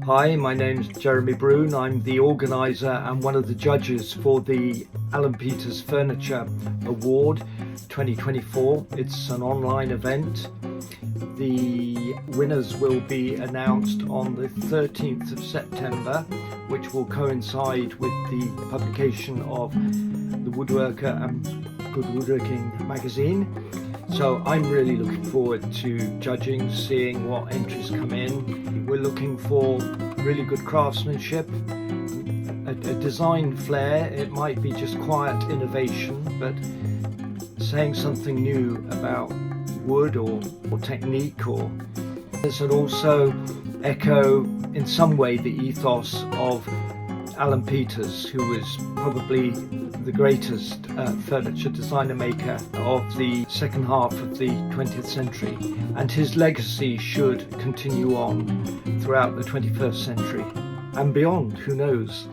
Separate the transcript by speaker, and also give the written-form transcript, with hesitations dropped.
Speaker 1: Hi, my name's Jeremy Broon. I'm the organiser and one of the judges for the Alan Peters Furniture Award 2024. It's an online event. The winners will be announced on the 13th of September, which will coincide with the publication of the Woodworker and Good Woodworking magazine. So I'm really looking forward to judging, seeing what entries come in. We're looking for really good craftsmanship, a design flair. It might be just quiet innovation, but saying something new about wood or technique, and also echo in some way the ethos of Alan Peters, who was probably the greatest furniture designer maker of the second half of the 20th century, and his legacy should continue on throughout the 21st century and beyond, who knows.